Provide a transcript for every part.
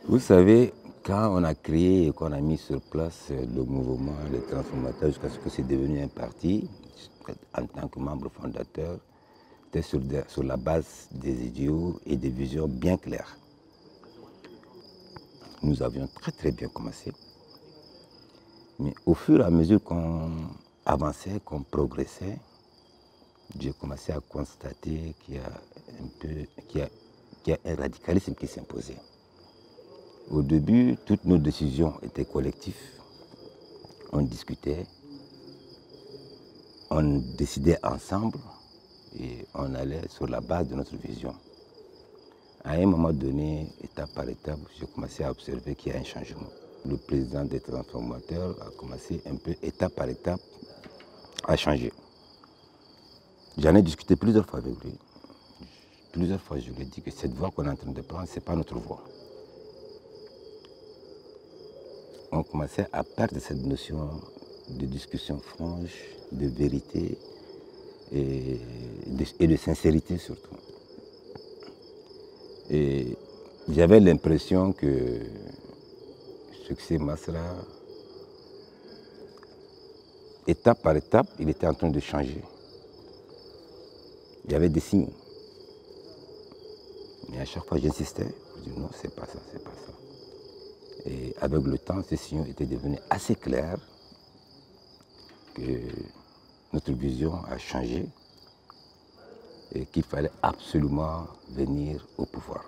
Vous savez, quand on a créé et qu'on a mis sur place le mouvement des transformateurs jusqu'à ce que c'est devenu un parti, en tant que membre fondateur, c'était sur la base des idéaux et des visions bien claires. Nous avions très bien commencé, mais au fur et à mesure qu'on avançait, qu'on progressait, j'ai commencé à constater qu'il y a un radicalisme qui s'imposait. Au début, toutes nos décisions étaient collectives. On discutait, on décidait ensemble et on allait sur la base de notre vision. À un moment donné, étape par étape, j'ai commencé à observer qu'il y a un changement. Le président des transformateurs a commencé un peu étape par étape à changer. J'en ai discuté plusieurs fois avec lui. Plusieurs fois, je lui ai dit que cette voie qu'on est en train de prendre, ce n'est pas notre voie. On commençait à perdre cette notion de discussion franche, de vérité et de sincérité surtout. Et j'avais l'impression que Succès Masra, étape par étape, il était en train de changer. Il y avait des signes. Mais à chaque fois, j'insistais. Je dis non, c'est pas ça, c'est pas ça. Et avec le temps, ces signaux étaient devenus assez clairs que notre vision a changé et qu'il fallait absolument venir au pouvoir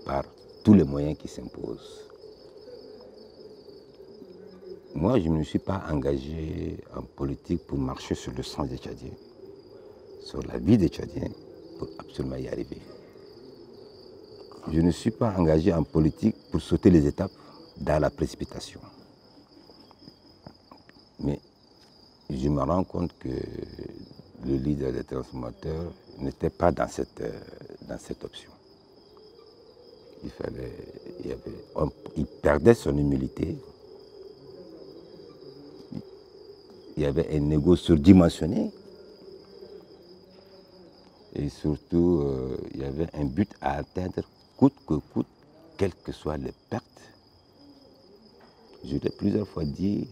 par tous les moyens qui s'imposent. Moi, je ne me suis pas engagé en politique pour marcher sur le sang des Tchadiens, sur la vie des Tchadiens, pour absolument y arriver. Je ne suis pas engagé en politique pour sauter les étapes dans la précipitation. Mais je me rends compte que le leader des transformateurs n'était pas dans cette option. Il perdait son humilité. Il y avait un ego surdimensionné. Et surtout, il y avait un but à atteindre coûte que coûte, quelles que soient les pertes. Je l'ai plusieurs fois dit,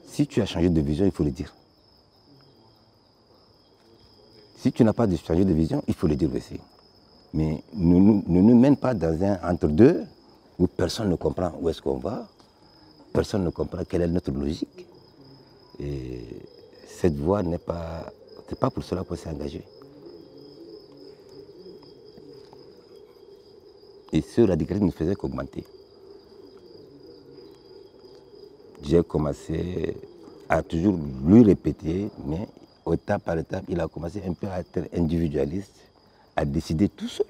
si tu as changé de vision, il faut le dire. Si tu n'as pas changé de vision, il faut le dire aussi. Mais ne nous mène pas dans un entre-deux où personne ne comprend où est-ce qu'on va, personne ne comprend quelle est notre logique. Et cette voie n'est pas... C'est pas pour cela qu'on s'est engagé. Et ce radicalisme ne faisait qu'augmenter. J'ai commencé à toujours lui répéter, mais étape par étape, il a commencé un peu à être individualiste, à décider tout seul,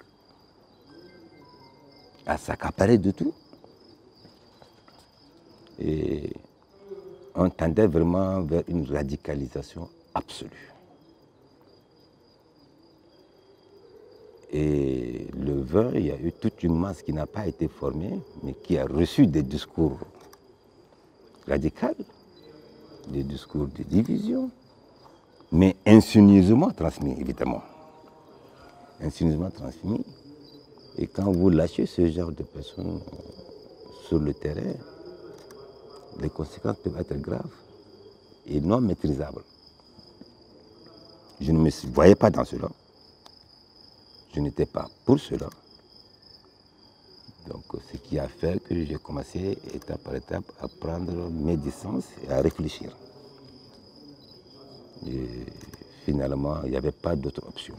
à s'accaparer de tout. Et on tendait vraiment vers une radicalisation absolue. Et le 20, il y a eu toute une masse qui n'a pas été formée, mais qui a reçu des discours radicaux, des discours de division, mais insidieusement transmis, évidemment. Insidieusement transmis. Et quand vous lâchez ce genre de personnes sur le terrain, les conséquences peuvent être graves et non maîtrisables. Je ne me voyais pas dans cela. Je n'étais pas pour cela. Donc, ce qui a fait que j'ai commencé étape par étape à prendre mes distances et à réfléchir. Et finalement, il n'y avait pas d'autre option.